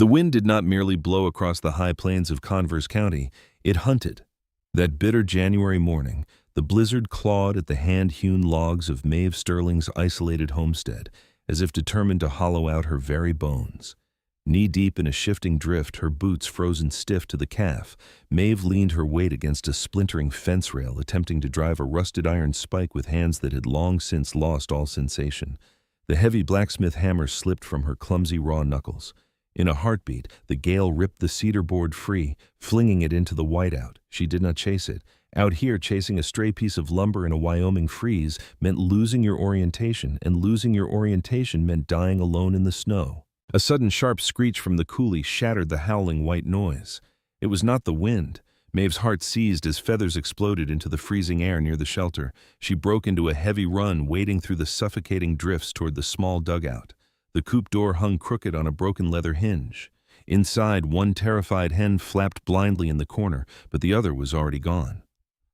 The wind did not merely blow across the high plains of Converse County, it hunted. That bitter January morning, the blizzard clawed at the hand-hewn logs of Maeve Sterling's isolated homestead, as if determined to hollow out her very bones. Knee-deep in a shifting drift, her boots frozen stiff to the calf, Maeve leaned her weight against a splintering fence rail, attempting to drive a rusted iron spike with hands that had long since lost all sensation. The heavy blacksmith hammer slipped from her clumsy raw knuckles. In a heartbeat, the gale ripped the cedar board free, flinging it into the whiteout. She did not chase it. Out here, chasing a stray piece of lumber in a Wyoming freeze meant losing your orientation, and losing your orientation meant dying alone in the snow. A sudden sharp screech from the coulee shattered the howling white noise. It was not the wind. Maeve's heart seized as feathers exploded into the freezing air near the shelter. She broke into a heavy run, wading through the suffocating drifts toward the small dugout. The coop door hung crooked on a broken leather hinge. Inside, one terrified hen flapped blindly in the corner, but the other was already gone.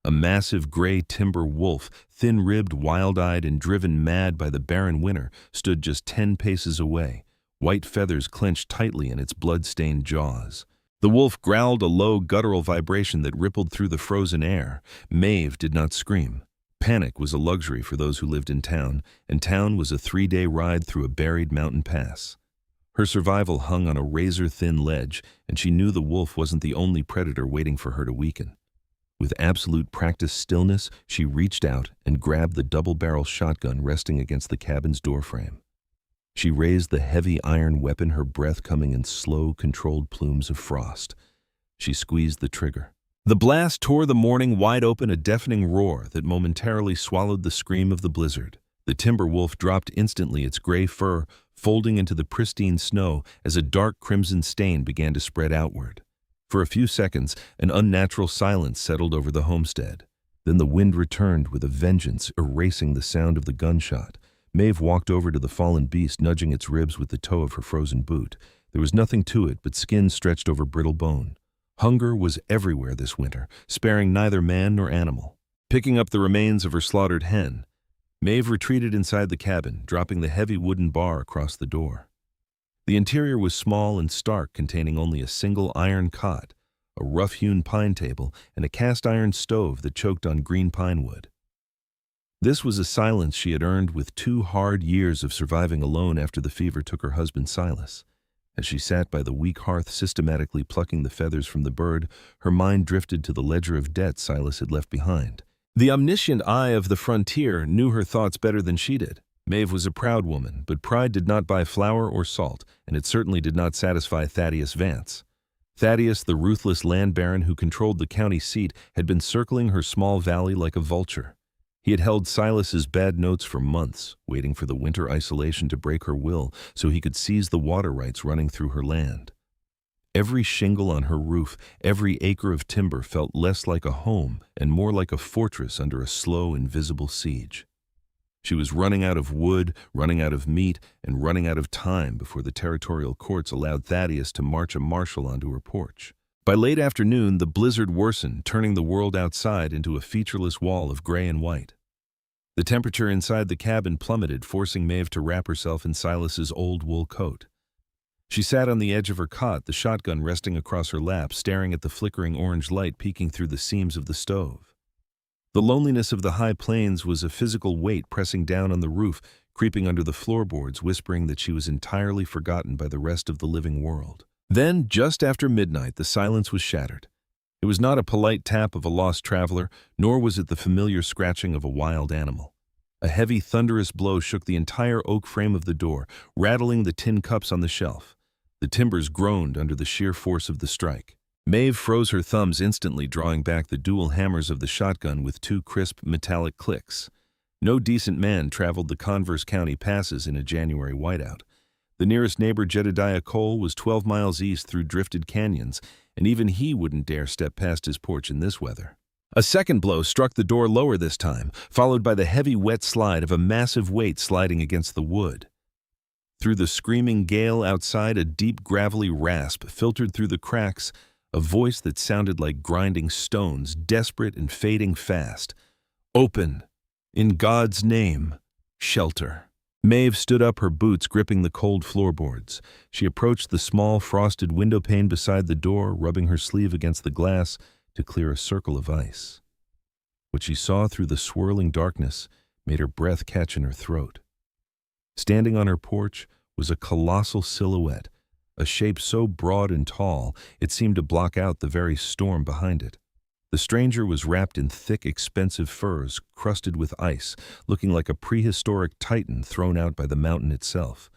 A massive gray timber wolf, thin-ribbed, wild-eyed, and driven mad by the barren winter, stood just 10 paces away. White feathers clenched tightly in its blood-stained jaws. The wolf growled a low, guttural vibration that rippled through the frozen air. Maeve did not scream. Panic was a luxury for those who lived in town, and town was a 3-day ride through a buried mountain pass. Her survival hung on a razor-thin ledge, and she knew the wolf wasn't the only predator waiting for her to weaken. With absolute practiced stillness, she reached out and grabbed the double-barrel shotgun resting against the cabin's doorframe. She raised the heavy iron weapon, her breath coming in slow, controlled plumes of frost. She squeezed the trigger. The blast tore the morning wide open, a deafening roar that momentarily swallowed the scream of the blizzard. The timber wolf dropped instantly, its gray fur folding into the pristine snow as a dark crimson stain began to spread outward. For a few seconds, an unnatural silence settled over the homestead. Then the wind returned with a vengeance, erasing the sound of the gunshot. Maeve walked over to the fallen beast, nudging its ribs with the toe of her frozen boot. There was nothing to it but skin stretched over brittle bone. Hunger was everywhere this winter, sparing neither man nor animal. Picking up the remains of her slaughtered hen, Maeve retreated inside the cabin, dropping the heavy wooden bar across the door. The interior was small and stark, containing only a single iron cot, a rough-hewn pine table, and a cast-iron stove that choked on green pine wood. This was a silence she had earned with 2 hard years of surviving alone after the fever took her husband Silas. As she sat by the weak hearth systematically plucking the feathers from the bird, her mind drifted to the ledger of debt Silas had left behind. The omniscient eye of the frontier knew her thoughts better than she did. Maeve was a proud woman, but pride did not buy flour or salt, and it certainly did not satisfy Thaddeus Vance. Thaddeus, the ruthless land baron who controlled the county seat, had been circling her small valley like a vulture. He had held Silas's bad notes for months, waiting for the winter isolation to break her will so he could seize the water rights running through her land. Every shingle on her roof, every acre of timber felt less like a home and more like a fortress under a slow, invisible siege. She was running out of wood, running out of meat, and running out of time before the territorial courts allowed Thaddeus to march a marshal onto her porch. By late afternoon, the blizzard worsened, turning the world outside into a featureless wall of gray and white. The temperature inside the cabin plummeted, forcing Maeve to wrap herself in Silas's old wool coat. She sat on the edge of her cot, the shotgun resting across her lap, staring at the flickering orange light peeking through the seams of the stove. The loneliness of the high plains was a physical weight pressing down on the roof, creeping under the floorboards, whispering that she was entirely forgotten by the rest of the living world. Then, just after midnight, the silence was shattered. It was not a polite tap of a lost traveler, nor was it the familiar scratching of a wild animal. A heavy, thunderous blow shook the entire oak frame of the door, rattling the tin cups on the shelf. The timbers groaned under the sheer force of the strike. Maeve froze her thumbs, instantly drawing back the dual hammers of the shotgun with 2 crisp, metallic clicks. No decent man traveled the Converse County passes in a January whiteout. The nearest neighbor, Jedediah Cole, was 12 miles east through drifted canyons, and even he wouldn't dare step past his porch in this weather. A second blow struck the door lower this time, followed by the heavy, wet slide of a massive weight sliding against the wood. Through the screaming gale outside, a deep, gravelly rasp filtered through the cracks, a voice that sounded like grinding stones, desperate and fading fast. "Open! In God's name, shelter!" Maeve stood up, her boots gripping the cold floorboards. She approached the small, frosted window pane beside the door, rubbing her sleeve against the glass to clear a circle of ice. What she saw through the swirling darkness made her breath catch in her throat. Standing on her porch was a colossal silhouette, a shape so broad and tall it seemed to block out the very storm behind it. The stranger was wrapped in thick, expensive furs, crusted with ice, looking like a prehistoric titan thrown out by the mountain itself.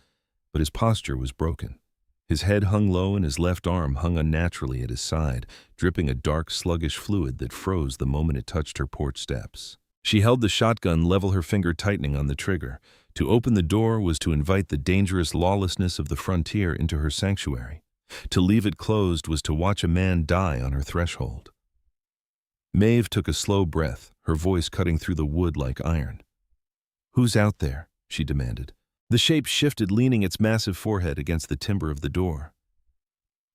But his posture was broken. His head hung low and his left arm hung unnaturally at his side, dripping a dark, sluggish fluid that froze the moment it touched her porch steps. She held the shotgun level, her finger tightening on the trigger. To open the door was to invite the dangerous lawlessness of the frontier into her sanctuary. To leave it closed was to watch a man die on her threshold. Maeve took a slow breath, her voice cutting through the wood like iron. "Who's out there?" she demanded. The shape shifted, leaning its massive forehead against the timber of the door.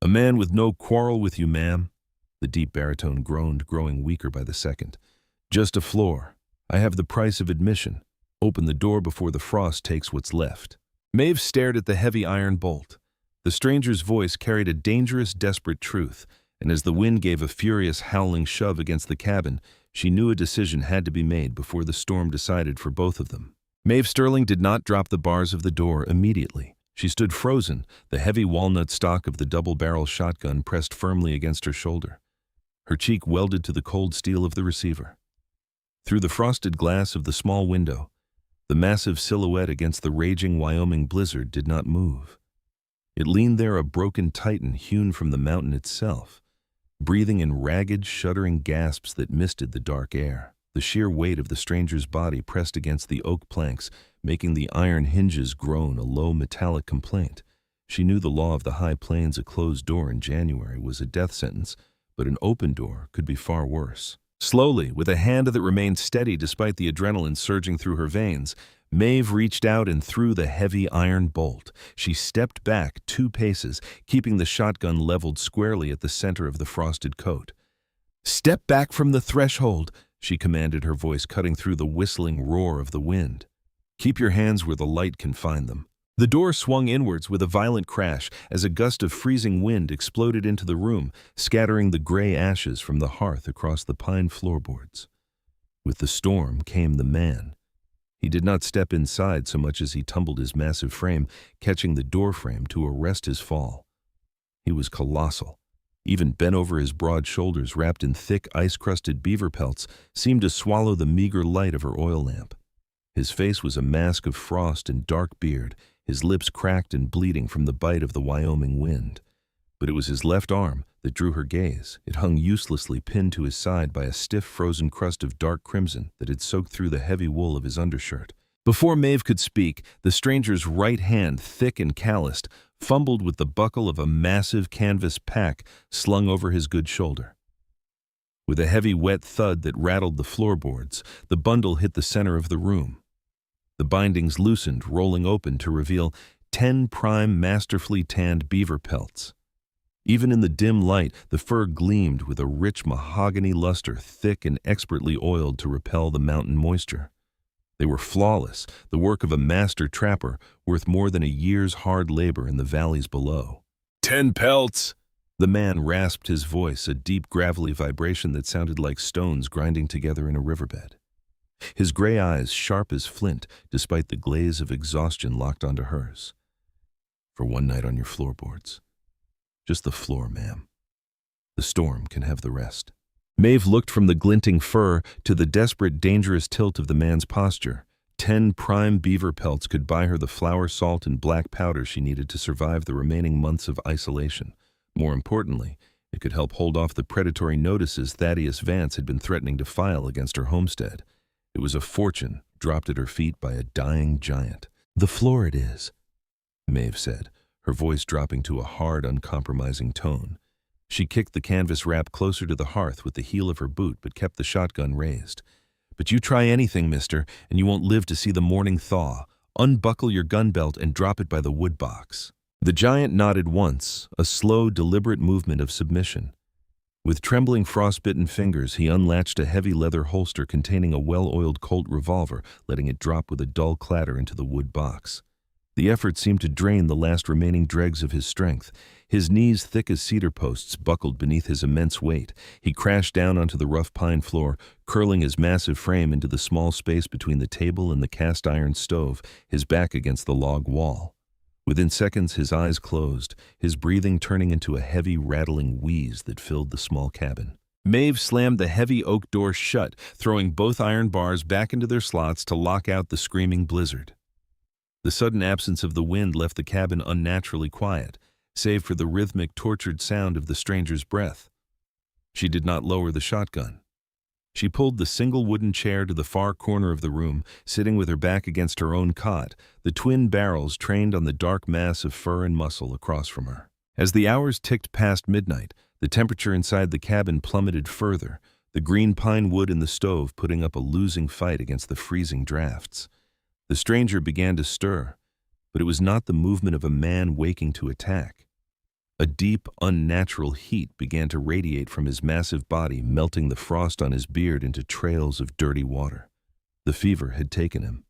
"A man with no quarrel with you, ma'am," the deep baritone groaned, growing weaker by the second. "Just a floor. I have the price of admission. Open the door before the frost takes what's left." Maeve stared at the heavy iron bolt. The stranger's voice carried a dangerous, desperate truth, and as the wind gave a furious, howling shove against the cabin, she knew a decision had to be made before the storm decided for both of them. Maeve Sterling did not drop the bars of the door immediately. She stood frozen, the heavy walnut stock of the double-barrel shotgun pressed firmly against her shoulder. Her cheek welded to the cold steel of the receiver. Through the frosted glass of the small window, the massive silhouette against the raging Wyoming blizzard did not move. It leaned there, a broken titan hewn from the mountain itself, breathing in ragged, shuddering gasps that misted the dark air. The sheer weight of the stranger's body pressed against the oak planks, making the iron hinges groan, a low metallic complaint. She knew the law of the high plains: a closed door in January was a death sentence, but an open door could be far worse. Slowly, with a hand that remained steady despite the adrenaline surging through her veins, Maeve reached out and threw the heavy iron bolt. She stepped back 2 paces, keeping the shotgun leveled squarely at the center of the frosted coat. "Step back from the threshold," she commanded, her voice cutting through the whistling roar of the wind. "Keep your hands where the light can find them." The door swung inwards with a violent crash as a gust of freezing wind exploded into the room, scattering the gray ashes from the hearth across the pine floorboards. With the storm came the man. He did not step inside so much as he tumbled his massive frame, catching the doorframe to arrest his fall. He was colossal. Even bent over, his broad shoulders, wrapped in thick, ice-crusted beaver pelts, seemed to swallow the meager light of her oil lamp. His face was a mask of frost and dark beard, his lips cracked and bleeding from the bite of the Wyoming wind. But it was his left arm that drew her gaze. It hung uselessly, pinned to his side by a stiff, frozen crust of dark crimson that had soaked through the heavy wool of his undershirt. Before Maeve could speak, the stranger's right hand, thick and calloused, fumbled with the buckle of a massive canvas pack slung over his good shoulder. With a heavy, wet thud that rattled the floorboards, the bundle hit the center of the room. The bindings loosened, rolling open to reveal 10 prime, masterfully tanned beaver pelts. Even in the dim light, the fur gleamed with a rich mahogany luster, thick and expertly oiled to repel the mountain moisture. They were flawless, the work of a master trapper, worth more than a year's hard labor in the valleys below. 10 pelts! The man rasped, his voice a deep, gravelly vibration that sounded like stones grinding together in a riverbed. His gray eyes sharp as flint, despite the glaze of exhaustion locked onto hers. "For one night on your floorboards. Just the floor, ma'am. The storm can have the rest." Maeve looked from the glinting fur to the desperate, dangerous tilt of the man's posture. 10 prime beaver pelts could buy her the flour, salt, and black powder she needed to survive the remaining months of isolation. More importantly, it could help hold off the predatory notices Thaddeus Vance had been threatening to file against her homestead. It was a fortune dropped at her feet by a dying giant. "The floor it is," Maeve said, her voice dropping to a hard, uncompromising tone. She kicked the canvas wrap closer to the hearth with the heel of her boot, but kept the shotgun raised. "But you try anything, mister, and you won't live to see the morning thaw. Unbuckle your gun belt and drop it by the wood box." The giant nodded once, a slow, deliberate movement of submission. With trembling frostbitten fingers, he unlatched a heavy leather holster containing a well-oiled Colt revolver, letting it drop with a dull clatter into the wood box. The effort seemed to drain the last remaining dregs of his strength. His knees, thick as cedar posts, buckled beneath his immense weight. He crashed down onto the rough pine floor, curling his massive frame into the small space between the table and the cast-iron stove, his back against the log wall. Within seconds, his eyes closed, his breathing turning into a heavy, rattling wheeze that filled the small cabin. Maeve slammed the heavy oak door shut, throwing both iron bars back into their slots to lock out the screaming blizzard. The sudden absence of the wind left the cabin unnaturally quiet, save for the rhythmic, tortured sound of the stranger's breath. She did not lower the shotgun. She pulled the single wooden chair to the far corner of the room, sitting with her back against her own cot, the twin barrels trained on the dark mass of fur and muscle across from her. As the hours ticked past midnight, the temperature inside the cabin plummeted further, the green pine wood in the stove putting up a losing fight against the freezing drafts. The stranger began to stir, but it was not the movement of a man waking to attack. A deep, unnatural heat began to radiate from his massive body, melting the frost on his beard into trails of dirty water. The fever had taken him.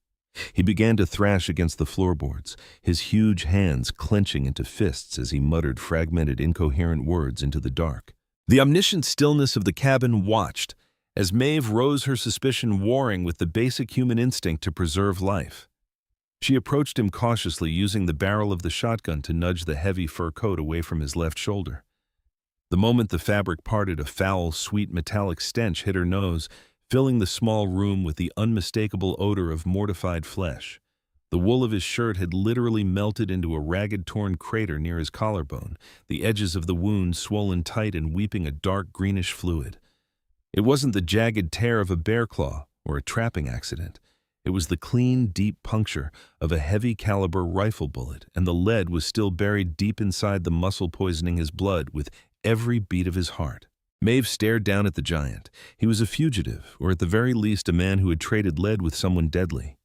He began to thrash against the floorboards, his huge hands clenching into fists as he muttered fragmented, incoherent words into the dark. The omniscient stillness of the cabin watched, as Maeve rose, her suspicion warring with the basic human instinct to preserve life. She approached him cautiously, using the barrel of the shotgun to nudge the heavy fur coat away from his left shoulder. The moment the fabric parted, a foul, sweet metallic stench hit her nose, filling the small room with the unmistakable odor of mortified flesh. The wool of his shirt had literally melted into a ragged, torn crater near his collarbone, the edges of the wound swollen tight and weeping a dark greenish fluid. It wasn't the jagged tear of a bear claw or a trapping accident. It was the clean, deep puncture of a heavy-caliber rifle bullet, and the lead was still buried deep inside the muscle, poisoning his blood with every beat of his heart. Maeve stared down at the giant. He was a fugitive, or at the very least a man who had traded lead with someone deadly.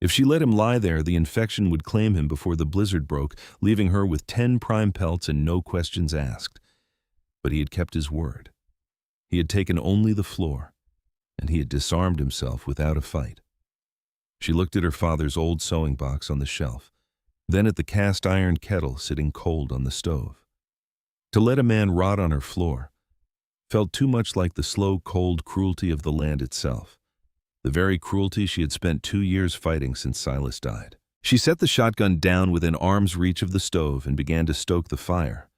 If she let him lie there, the infection would claim him before the blizzard broke, leaving her with 10 prime pelts and no questions asked. But he had kept his word. He had taken only the floor, and he had disarmed himself without a fight. She looked at her father's old sewing box on the shelf, then at the cast-iron kettle sitting cold on the stove. To let a man rot on her floor felt too much like the slow, cold cruelty of the land itself, the very cruelty she had spent 2 years fighting since Silas died. She set the shotgun down within arm's reach of the stove and began to stoke the fire,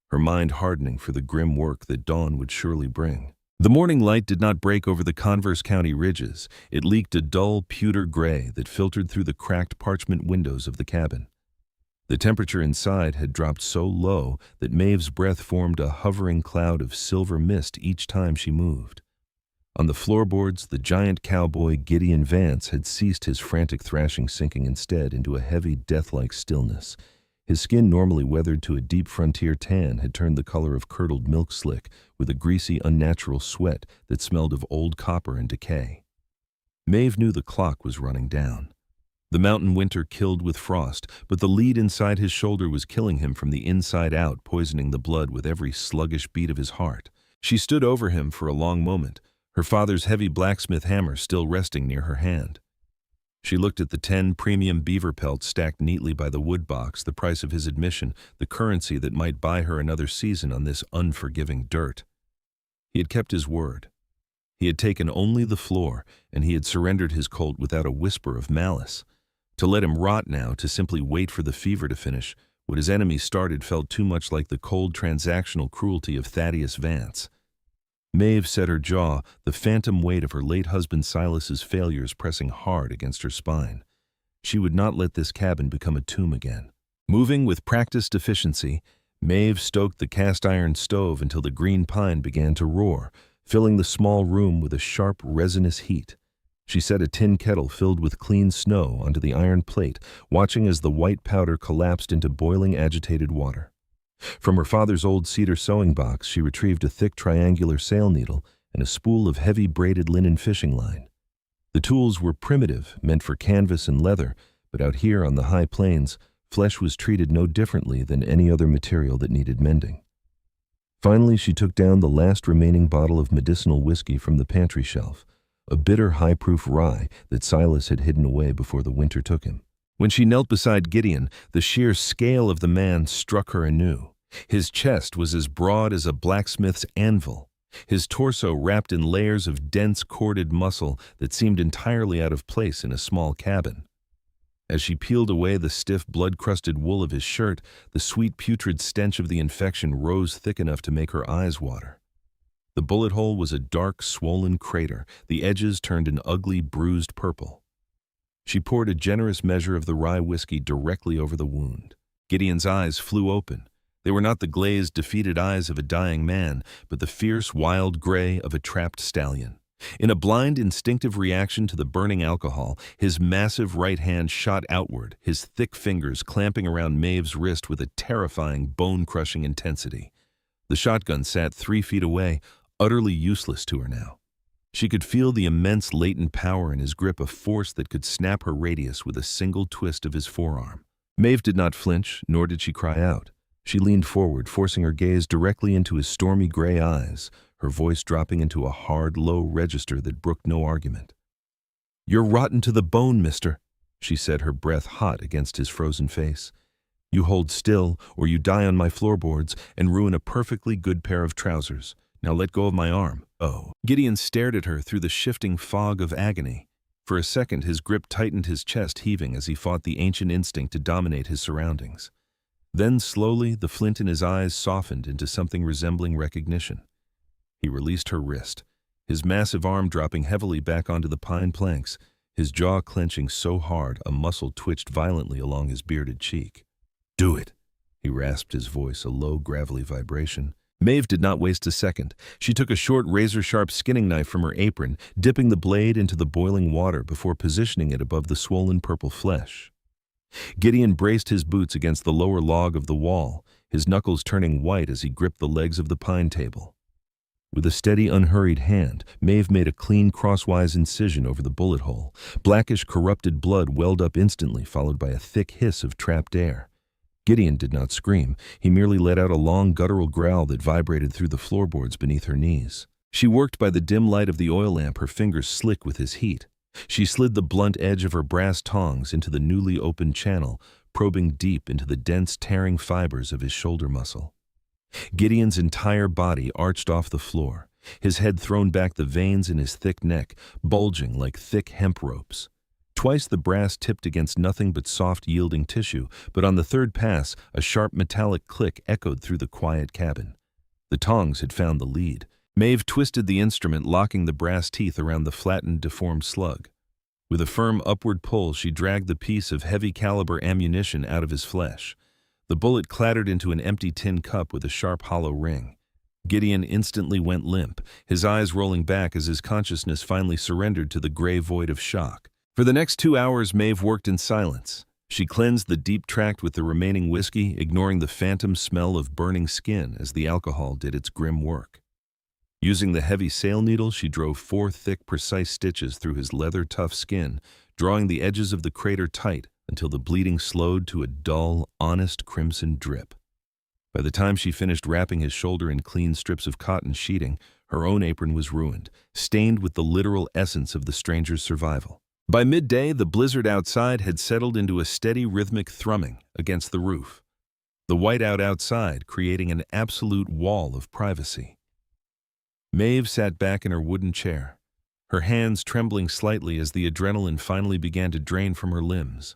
her mind hardening for the grim work that dawn would surely bring. The morning light did not break over the Converse County ridges. It leaked a dull pewter gray that filtered through the cracked parchment windows of the cabin. The temperature inside had dropped so low that Maeve's breath formed a hovering cloud of silver mist each time she moved. On the floorboards, the giant cowboy Gideon Vance had ceased his frantic thrashing, sinking instead into a heavy, death-like stillness. His skin, normally weathered to a deep frontier tan, had turned the color of curdled milk slick, with a greasy, unnatural sweat that smelled of old copper and decay. Maeve knew the clock was running down. The mountain winter killed with frost, but the lead inside his shoulder was killing him from the inside out, poisoning the blood with every sluggish beat of his heart. She stood over him for a long moment, her father's heavy blacksmith hammer still resting near her hand. She looked at the 10 premium beaver pelts stacked neatly by the wood box, the price of his admission, the currency that might buy her another season on this unforgiving dirt. He had kept his word. He had taken only the floor, and he had surrendered his Colt without a whisper of malice. To let him rot now, to simply wait for the fever to finish what his enemies started, felt too much like the cold transactional cruelty of Thaddeus Vance. Maeve set her jaw, the phantom weight of her late husband Silas's failures pressing hard against her spine. She would not let this cabin become a tomb again. Moving with practiced efficiency, Maeve stoked the cast-iron stove until the green pine began to roar, filling the small room with a sharp, resinous heat. She set a tin kettle filled with clean snow onto the iron plate, watching as the white powder collapsed into boiling, agitated water. From her father's old cedar sewing box, she retrieved a thick triangular sail needle and a spool of heavy braided linen fishing line. The tools were primitive, meant for canvas and leather, but out here on the high plains, flesh was treated no differently than any other material that needed mending. Finally, she took down the last remaining bottle of medicinal whiskey from the pantry shelf, a bitter, high-proof rye that Silas had hidden away before the winter took him. When she knelt beside Gideon, the sheer scale of the man struck her anew. His chest was as broad as a blacksmith's anvil, his torso wrapped in layers of dense, corded muscle that seemed entirely out of place in a small cabin. As she peeled away the stiff, blood-crusted wool of his shirt, the sweet, putrid stench of the infection rose thick enough to make her eyes water. The bullet hole was a dark, swollen crater, the edges turned an ugly, bruised purple. She poured a generous measure of the rye whiskey directly over the wound. Gideon's eyes flew open. They were not the glazed, defeated eyes of a dying man, but the fierce, wild gray of a trapped stallion. In a blind, instinctive reaction to the burning alcohol, his massive right hand shot outward, his thick fingers clamping around Maeve's wrist with a terrifying, bone-crushing intensity. The shotgun sat 3 feet away, utterly useless to her now. She could feel the immense latent power in his grip, a force that could snap her radius with a single twist of his forearm. Maeve did not flinch, nor did she cry out. She leaned forward, forcing her gaze directly into his stormy gray eyes, her voice dropping into a hard, low register that brooked no argument. "You're rotten to the bone, mister," she said, her breath hot against his frozen face. "You hold still, or you die on my floorboards and ruin a perfectly good pair of trousers. Now let go of my arm." "Oh." Gideon stared at her through the shifting fog of agony. For a second, his grip tightened, his chest heaving as he fought the ancient instinct to dominate his surroundings. Then, slowly, the flint in his eyes softened into something resembling recognition. He released her wrist, his massive arm dropping heavily back onto the pine planks, his jaw clenching so hard a muscle twitched violently along his bearded cheek. "Do it," he rasped, his voice a low, gravelly vibration. Maeve did not waste a second. She took a short, razor-sharp skinning knife from her apron, dipping the blade into the boiling water before positioning it above the swollen purple flesh. Gideon braced his boots against the lower log of the wall, his knuckles turning white as he gripped the legs of the pine table. With a steady, unhurried hand, Maeve made a clean, crosswise incision over the bullet hole. Blackish, corrupted blood welled up instantly, followed by a thick hiss of trapped air. Gideon did not scream. He merely let out a long, guttural growl that vibrated through the floorboards beneath her knees. She worked by the dim light of the oil lamp, her fingers slick with his heat. She slid the blunt edge of her brass tongs into the newly opened channel, probing deep into the dense, tearing fibers of his shoulder muscle. Gideon's entire body arched off the floor, his head thrown back, the veins in his thick neck bulging like thick hemp ropes. Twice the brass tipped against nothing but soft, yielding tissue, but on the third pass, a sharp metallic click echoed through the quiet cabin. The tongs had found the lead. Maeve twisted the instrument, locking the brass teeth around the flattened, deformed slug. With a firm upward pull, she dragged the piece of heavy-caliber ammunition out of his flesh. The bullet clattered into an empty tin cup with a sharp, hollow ring. Gideon instantly went limp, his eyes rolling back as his consciousness finally surrendered to the gray void of shock. For the next 2 hours, Maeve worked in silence. She cleansed the deep tract with the remaining whiskey, ignoring the phantom smell of burning skin as the alcohol did its grim work. Using the heavy sail needle, she drove 4 thick, precise stitches through his leather-tough skin, drawing the edges of the crater tight until the bleeding slowed to a dull, honest crimson drip. By the time she finished wrapping his shoulder in clean strips of cotton sheeting, her own apron was ruined, stained with the literal essence of the stranger's survival. By midday, the blizzard outside had settled into a steady, rhythmic thrumming against the roof, the whiteout outside creating an absolute wall of privacy. Maeve sat back in her wooden chair, her hands trembling slightly as the adrenaline finally began to drain from her limbs.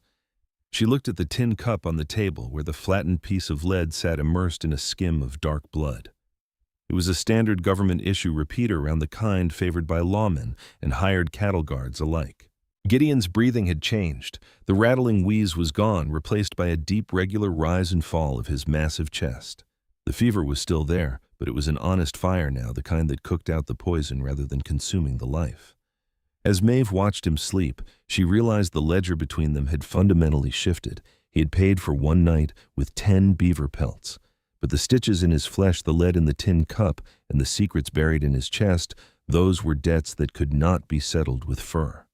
She looked at the tin cup on the table where the flattened piece of lead sat immersed in a skim of dark blood. It was a standard government-issue repeater around the kind favored by lawmen and hired cattle guards alike. Gideon's breathing had changed. The rattling wheeze was gone, replaced by a deep, regular rise and fall of his massive chest. The fever was still there, but it was an honest fire now, the kind that cooked out the poison rather than consuming the life. As Maeve watched him sleep, she realized the ledger between them had fundamentally shifted. He had paid for one night with 10 beaver pelts. But the stitches in his flesh, the lead in the tin cup, and the secrets buried in his chest, those were debts that could not be settled with fur.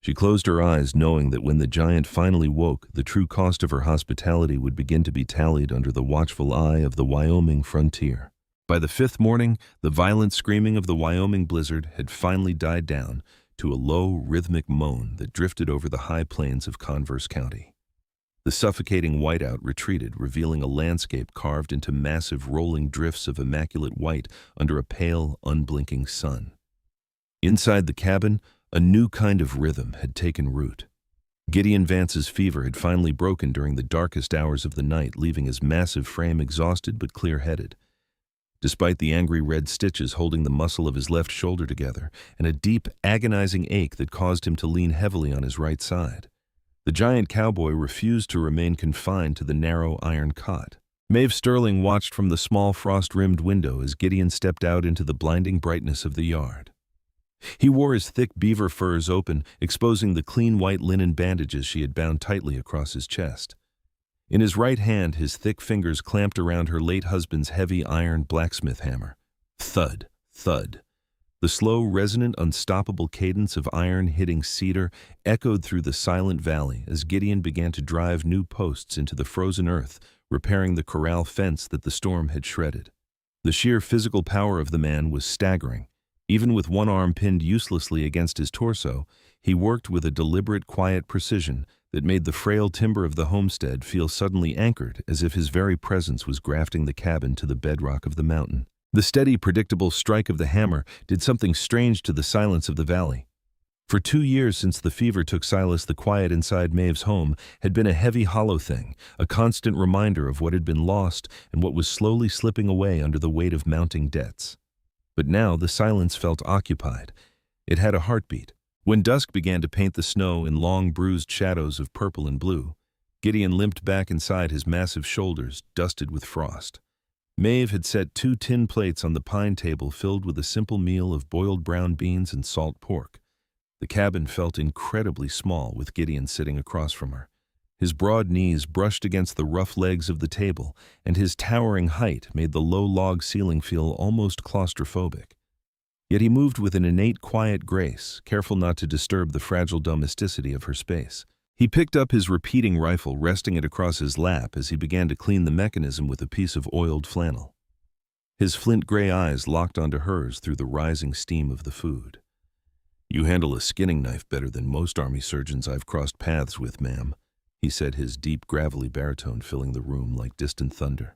She closed her eyes, knowing that when the giant finally woke, the true cost of her hospitality would begin to be tallied under the watchful eye of the Wyoming frontier. By the fifth morning, the violent screaming of the Wyoming blizzard had finally died down to a low, rhythmic moan that drifted over the high plains of Converse County. The suffocating whiteout retreated, revealing a landscape carved into massive rolling drifts of immaculate white under a pale, unblinking sun. Inside the cabin, a new kind of rhythm had taken root. Gideon Vance's fever had finally broken during the darkest hours of the night, leaving his massive frame exhausted but clear-headed. Despite the angry red stitches holding the muscle of his left shoulder together and a deep, agonizing ache that caused him to lean heavily on his right side, the giant cowboy refused to remain confined to the narrow iron cot. Maeve Sterling watched from the small frost-rimmed window as Gideon stepped out into the blinding brightness of the yard. He wore his thick beaver furs open, exposing the clean white linen bandages she had bound tightly across his chest. In his right hand, his thick fingers clamped around her late husband's heavy iron blacksmith hammer. Thud, thud. The slow, resonant, unstoppable cadence of iron hitting cedar echoed through the silent valley as Gideon began to drive new posts into the frozen earth, repairing the corral fence that the storm had shredded. The sheer physical power of the man was staggering. Even with one arm pinned uselessly against his torso, he worked with a deliberate, quiet precision that made the frail timber of the homestead feel suddenly anchored, as if his very presence was grafting the cabin to the bedrock of the mountain. The steady, predictable strike of the hammer did something strange to the silence of the valley. For 2 years since the fever took Silas, the quiet inside Maeve's home had been a heavy, hollow thing, a constant reminder of what had been lost and what was slowly slipping away under the weight of mounting debts. But now the silence felt occupied. It had a heartbeat. When dusk began to paint the snow in long, bruised shadows of purple and blue, Gideon limped back inside his massive shoulders, dusted with frost. Maeve had set 2 tin plates on the pine table filled with a simple meal of boiled brown beans and salt pork. The cabin felt incredibly small with Gideon sitting across from her. His broad knees brushed against the rough legs of the table, and his towering height made the low log ceiling feel almost claustrophobic. Yet he moved with an innate quiet grace, careful not to disturb the fragile domesticity of her space. He picked up his repeating rifle, resting it across his lap as he began to clean the mechanism with a piece of oiled flannel. His flint-gray eyes locked onto hers through the rising steam of the food. "You handle a skinning knife better than most army surgeons I've crossed paths with, ma'am," he said, his deep, gravelly baritone filling the room like distant thunder.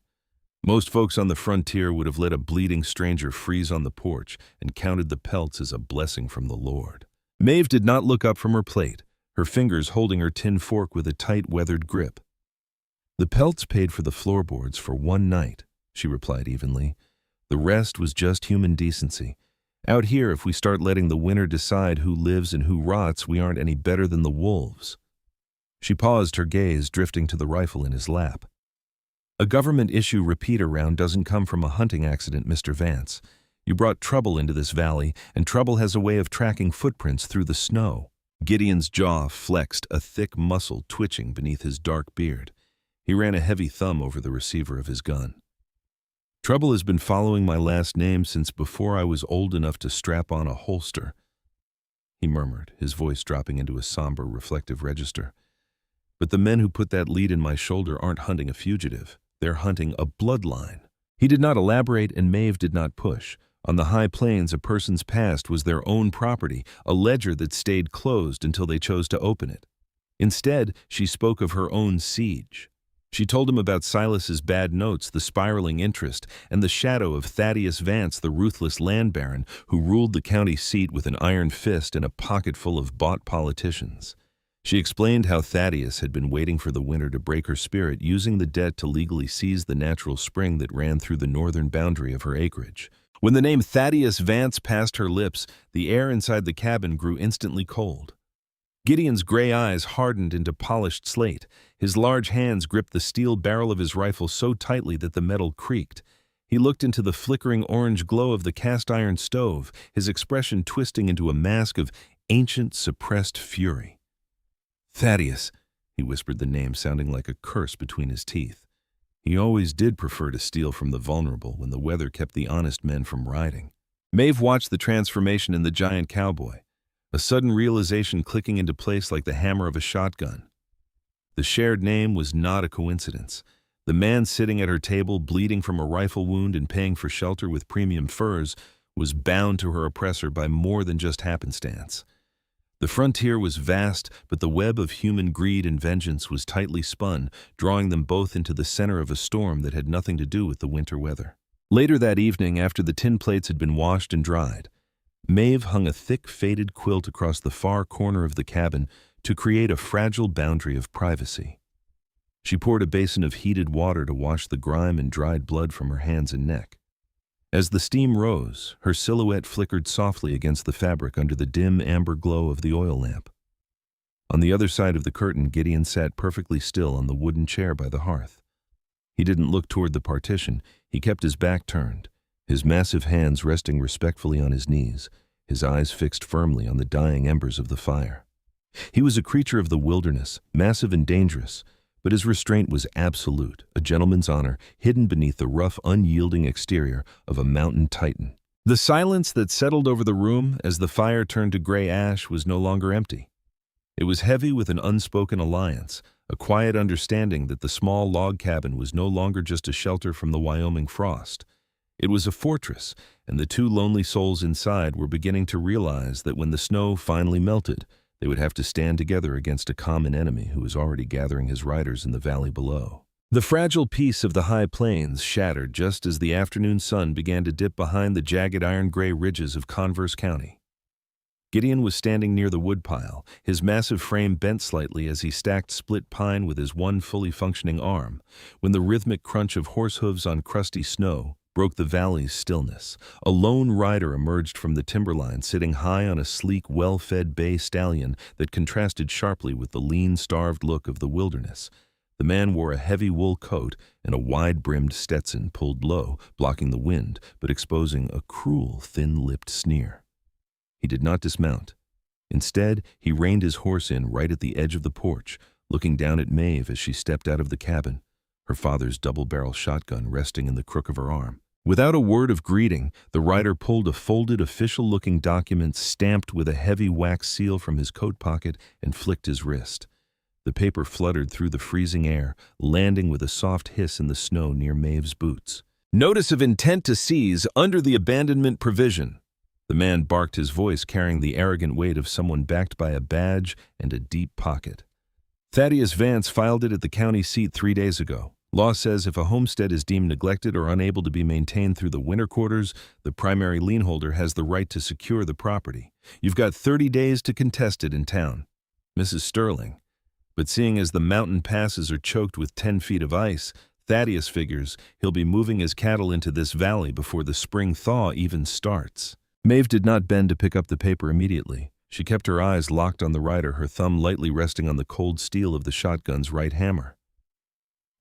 "Most folks on the frontier would have let a bleeding stranger freeze on the porch and counted the pelts as a blessing from the Lord." Maeve did not look up from her plate, her fingers holding her tin fork with a tight, weathered grip. "The pelts paid for the floorboards for 1 night," she replied evenly. "The rest was just human decency. Out here, if we start letting the winter decide who lives and who rots, we aren't any better than the wolves." She paused, her gaze drifting to the rifle in his lap. "A government-issue repeater round doesn't come from a hunting accident, Mr. Vance. You brought trouble into this valley, and trouble has a way of tracking footprints through the snow." Gideon's jaw flexed, a thick muscle twitching beneath his dark beard. He ran a heavy thumb over the receiver of his gun. "Trouble has been following my last name since before I was old enough to strap on a holster," he murmured, his voice dropping into a somber, reflective register. "But the men who put that lead in my shoulder aren't hunting a fugitive. They're hunting a bloodline." He did not elaborate, and Maeve did not push. On the high plains, a person's past was their own property, a ledger that stayed closed until they chose to open it. Instead, she spoke of her own siege. She told him about Silas's bad notes, the spiraling interest, and the shadow of Thaddeus Vance, the ruthless land baron who ruled the county seat with an iron fist and a pocket full of bought politicians. She explained how Thaddeus had been waiting for the winter to break her spirit, using the debt to legally seize the natural spring that ran through the northern boundary of her acreage. When the name Thaddeus Vance passed her lips, the air inside the cabin grew instantly cold. Gideon's gray eyes hardened into polished slate. His large hands gripped the steel barrel of his rifle so tightly that the metal creaked. He looked into the flickering orange glow of the cast-iron stove, his expression twisting into a mask of ancient, suppressed fury. "Thaddeus," he whispered the name, sounding like a curse between his teeth. "He always did prefer to steal from the vulnerable when the weather kept the honest men from riding." Maeve watched the transformation in the giant cowboy. a sudden realization clicking into place like the hammer of a shotgun. The shared name was not a coincidence. The man sitting at her table, bleeding from a rifle wound and paying for shelter with premium furs, was bound to her oppressor by more than just happenstance. The frontier was vast, but the web of human greed and vengeance was tightly spun, drawing them both into the center of a storm that had nothing to do with the winter weather. Later that evening, after the tin plates had been washed and dried, Maeve hung a thick, faded quilt across the far corner of the cabin to create a fragile boundary of privacy. She poured a basin of heated water to wash the grime and dried blood from her hands and neck. As the steam rose, her silhouette flickered softly against the fabric under the dim amber glow of the oil lamp. On the other side of the curtain, Gideon sat perfectly still on the wooden chair by the hearth. He didn't look toward the partition. He kept his back turned, his massive hands resting respectfully on his knees, his eyes fixed firmly on the dying embers of the fire. He was a creature of the wilderness, massive and dangerous, but his restraint was absolute, a gentleman's honor hidden beneath the rough, unyielding exterior of a mountain titan. The silence that settled over the room as the fire turned to gray ash was no longer empty. It was heavy with an unspoken alliance, a quiet understanding that the small log cabin was no longer just a shelter from the Wyoming frost. It was a fortress, and the two lonely souls inside were beginning to realize that when the snow finally melted, they would have to stand together against a common enemy who was already gathering his riders in the valley below. The fragile peace of the high plains shattered just as the afternoon sun began to dip behind the jagged iron-gray ridges of Converse County. Gideon was standing near the woodpile, his massive frame bent slightly as he stacked split pine with his one fully functioning arm, when the rhythmic crunch of horse hooves on crusty snow broke the valley's stillness. A lone rider emerged from the timberline, sitting high on a sleek, well-fed bay stallion that contrasted sharply with the lean, starved look of the wilderness. The man wore a heavy wool coat and a wide-brimmed Stetson pulled low, blocking the wind, but exposing a cruel, thin-lipped sneer. He did not dismount. Instead, he reined his horse in right at the edge of the porch, looking down at Maeve as she stepped out of the cabin, her father's double-barrel shotgun resting in the crook of her arm. Without a word of greeting, the rider pulled a folded, official-looking document stamped with a heavy wax seal from his coat pocket and flicked his wrist. The paper fluttered through the freezing air, landing with a soft hiss in the snow near Maeve's boots. "Notice of intent to seize under the abandonment provision." The man barked, his voice carrying the arrogant weight of someone backed by a badge and a deep pocket. "Thaddeus Vance filed it at the county seat 3 days ago. Law says if a homestead is deemed neglected or unable to be maintained through the winter quarters, the primary lien holder has the right to secure the property. You've got 30 days to contest it in town. Mrs. Sterling. But seeing as the mountain passes are choked with 10 feet of ice, Thaddeus figures he'll be moving his cattle into this valley before the spring thaw even starts." Maeve did not bend to pick up the paper immediately. She kept her eyes locked on the rider, her thumb lightly resting on the cold steel of the shotgun's right hammer.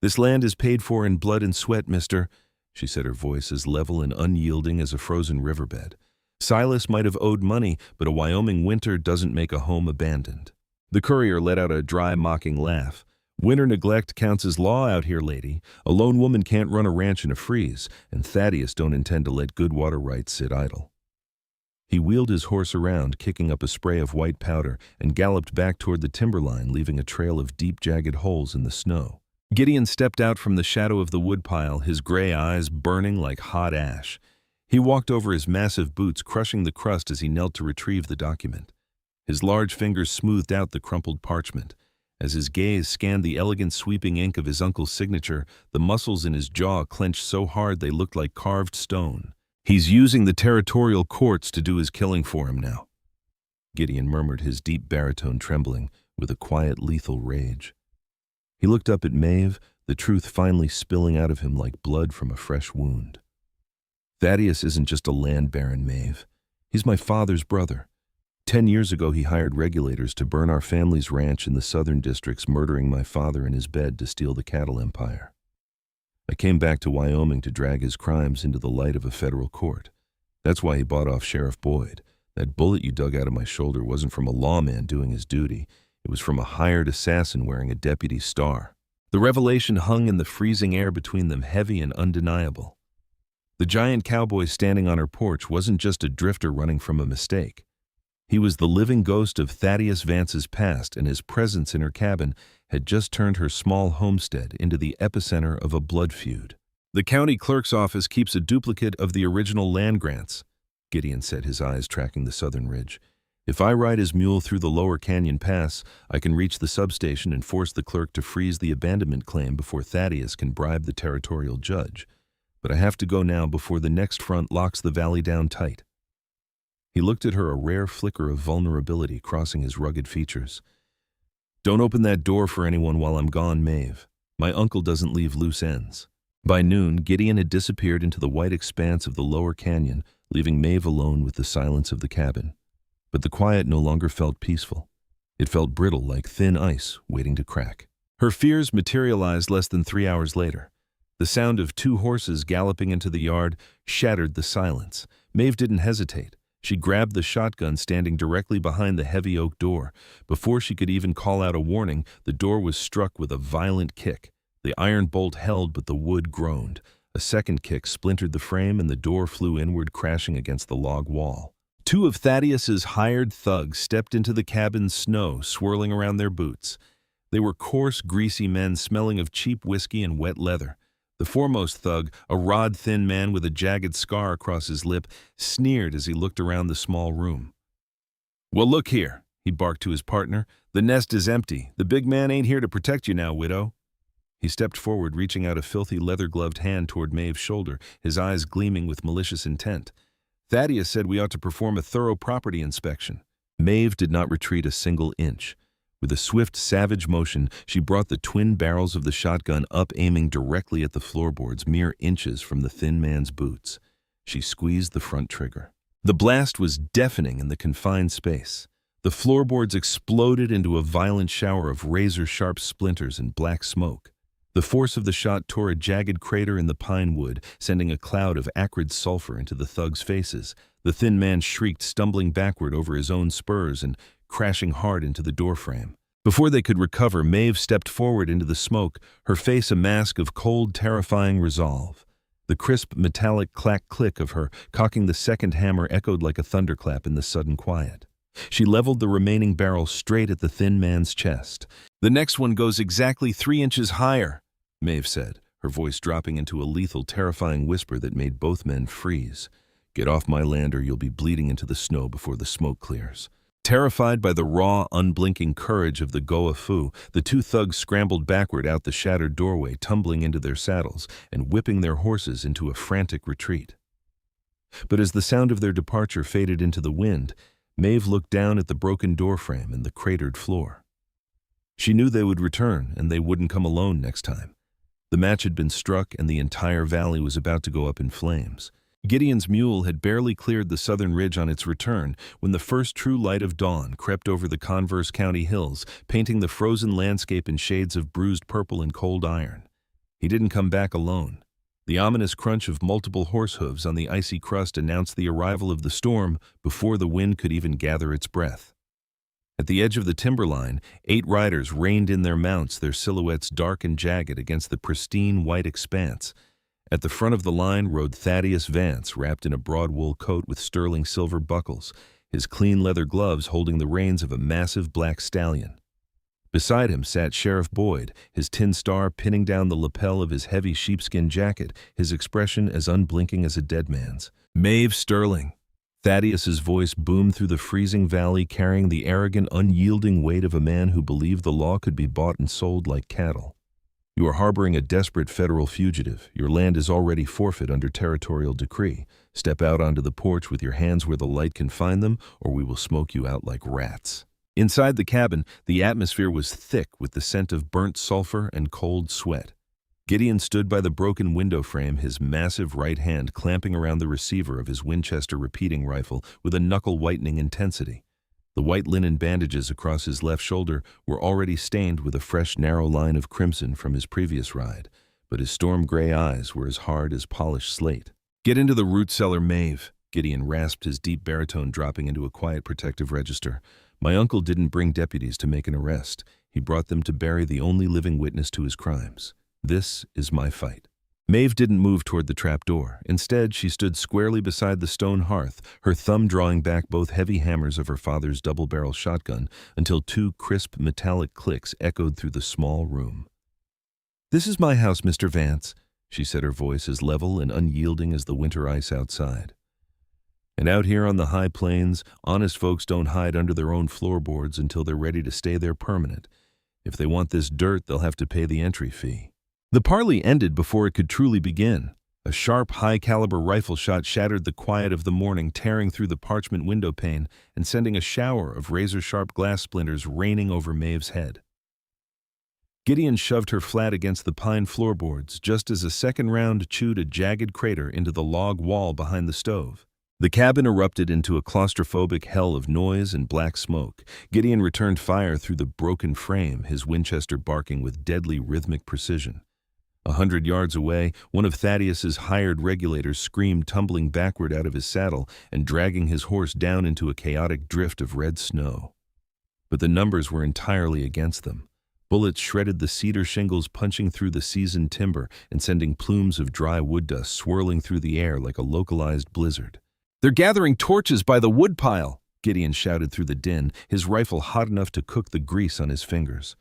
"This land is paid for in blood and sweat, mister," she said, her voice as level and unyielding as a frozen riverbed. "Silas might have owed money, but a Wyoming winter doesn't make a home abandoned." The courier let out a dry, mocking laugh. "Winter neglect counts as law out here, lady. A lone woman can't run a ranch in a freeze, and Thaddeus don't intend to let good water rights sit idle." He wheeled his horse around, kicking up a spray of white powder, and galloped back toward the timberline, leaving a trail of deep, jagged holes in the snow. Gideon stepped out from the shadow of the woodpile, his gray eyes burning like hot ash. He walked over his massive boots, crushing the crust as he knelt to retrieve the document. His large fingers smoothed out the crumpled parchment. As his gaze scanned the elegant sweeping ink of his uncle's signature, the muscles in his jaw clenched so hard they looked like carved stone. "He's using the territorial courts to do his killing for him now," Gideon murmured, his deep baritone trembling with a quiet, lethal rage. He looked up at Maeve, the truth finally spilling out of him like blood from a fresh wound. "Thaddeus isn't just a land baron, Maeve. He's my father's brother. 10 years ago he hired regulators to burn our family's ranch in the southern districts, murdering my father in his bed to steal the cattle empire. I came back to Wyoming to drag his crimes into the light of a federal court. That's why he bought off Sheriff Boyd. That bullet you dug out of my shoulder wasn't from a lawman doing his duty. It was from a hired assassin wearing a deputy's star." The revelation hung in the freezing air between them, heavy and undeniable. The giant cowboy standing on her porch wasn't just a drifter running from a mistake. He was the living ghost of Thaddeus Vance's past, and his presence in her cabin had just turned her small homestead into the epicenter of a blood feud. "The county clerk's office keeps a duplicate of the original land grants," Gideon said, his eyes tracking the southern ridge. "If I ride his mule through the lower canyon pass, I can reach the substation and force the clerk to freeze the abandonment claim before Thaddeus can bribe the territorial judge. But I have to go now before the next front locks the valley down tight." He looked at her, a rare flicker of vulnerability crossing his rugged features. "Don't open that door for anyone while I'm gone, Maeve. My uncle doesn't leave loose ends." By noon, Gideon had disappeared into the white expanse of the lower canyon, leaving Maeve alone with the silence of the cabin. But the quiet no longer felt peaceful. It felt brittle, like thin ice waiting to crack. Her fears materialized less than 3 hours later. The sound of 2 horses galloping into the yard shattered the silence. Maeve didn't hesitate. She grabbed the shotgun standing directly behind the heavy oak door. Before she could even call out a warning, the door was struck with a violent kick. The iron bolt held, but the wood groaned. A second kick splintered the frame, and the door flew inward, crashing against the log wall. 2 of Thaddeus's hired thugs stepped into the cabin's snow, swirling around their boots. They were coarse, greasy men smelling of cheap whiskey and wet leather. The foremost thug, a rod-thin man with a jagged scar across his lip, sneered as he looked around the small room. "Well, look here," he barked to his partner. "The nest is empty. The big man ain't here to protect you now, widow." He stepped forward, reaching out a filthy leather-gloved hand toward Maeve's shoulder, his eyes gleaming with malicious intent. "Thaddeus said we ought to perform a thorough property inspection." Maeve did not retreat a single inch. With a swift, savage motion, she brought the twin barrels of the shotgun up, aiming directly at the floorboards, mere inches from the thin man's boots. She squeezed the front trigger. The blast was deafening in the confined space. The floorboards exploded into a violent shower of razor-sharp splinters and black smoke. The force of the shot tore a jagged crater in the pine wood, sending a cloud of acrid sulfur into the thugs' faces. The thin man shrieked, stumbling backward over his own spurs and crashing hard into the doorframe. Before they could recover, Maeve stepped forward into the smoke, her face a mask of cold, terrifying resolve. The crisp, metallic clack-click of her cocking the second hammer echoed like a thunderclap in the sudden quiet. She leveled the remaining barrel straight at the thin man's chest. "The next one goes exactly 3 inches higher," Maeve said, her voice dropping into a lethal, terrifying whisper that made both men freeze. "Get off my land or you'll be bleeding into the snow before the smoke clears." Terrified by the raw, unblinking courage of the Goa-Fu, the 2 thugs scrambled backward out the shattered doorway, tumbling into their saddles and whipping their horses into a frantic retreat. But as the sound of their departure faded into the wind, Maeve looked down at the broken doorframe and the cratered floor. She knew they would return, and they wouldn't come alone next time. The match had been struck, and the entire valley was about to go up in flames. Gideon's mule had barely cleared the southern ridge on its return when the first true light of dawn crept over the Converse County hills, painting the frozen landscape in shades of bruised purple and cold iron. He didn't come back alone. The ominous crunch of multiple horse hooves on the icy crust announced the arrival of the storm before the wind could even gather its breath. At the edge of the timberline, 8 riders reined in their mounts, their silhouettes dark and jagged against the pristine white expanse. At the front of the line rode Thaddeus Vance, wrapped in a broad wool coat with sterling silver buckles, his clean leather gloves holding the reins of a massive black stallion. Beside him sat Sheriff Boyd, his tin star pinning down the lapel of his heavy sheepskin jacket, his expression as unblinking as a dead man's. "Maeve Sterling." Thaddeus's voice boomed through the freezing valley, carrying the arrogant, unyielding weight of a man who believed the law could be bought and sold like cattle. "You are harboring a desperate federal fugitive. Your land is already forfeit under territorial decree. Step out onto the porch with your hands where the light can find them, or we will smoke you out like rats." Inside the cabin, the atmosphere was thick with the scent of burnt sulfur and cold sweat. Gideon stood by the broken window frame, his massive right hand clamping around the receiver of his Winchester repeating rifle with a knuckle-whitening intensity. The white linen bandages across his left shoulder were already stained with a fresh, narrow line of crimson from his previous ride, but his storm-gray eyes were as hard as polished slate. "Get into the root cellar, Maeve," Gideon rasped, his deep baritone dropping into a quiet, protective register. "My uncle didn't bring deputies to make an arrest. He brought them to bury the only living witness to his crimes. This is my fight." Maeve didn't move toward the trapdoor. Instead, she stood squarely beside the stone hearth, her thumb drawing back both heavy hammers of her father's double-barrel shotgun until two crisp metallic clicks echoed through the small room. "This is my house, Mr. Vance," she said, her voice as level and unyielding as the winter ice outside. "And out here on the high plains, honest folks don't hide under their own floorboards until they're ready to stay there permanent. If they want this dirt, they'll have to pay the entry fee." The parley ended before it could truly begin. A sharp, high-caliber rifle shot shattered the quiet of the morning, tearing through the parchment window pane and sending a shower of razor-sharp glass splinters raining over Maeve's head. Gideon shoved her flat against the pine floorboards just as a second round chewed a jagged crater into the log wall behind the stove. The cabin erupted into a claustrophobic hell of noise and black smoke. Gideon returned fire through the broken frame, his Winchester barking with deadly rhythmic precision. 100 yards away, one of Thaddeus's hired regulators screamed, tumbling backward out of his saddle and dragging his horse down into a chaotic drift of red snow. But the numbers were entirely against them. Bullets shredded the cedar shingles, punching through the seasoned timber and sending plumes of dry wood dust swirling through the air like a localized blizzard. "They're gathering torches by the woodpile," Gideon shouted through the din, his rifle hot enough to cook the grease on his fingers.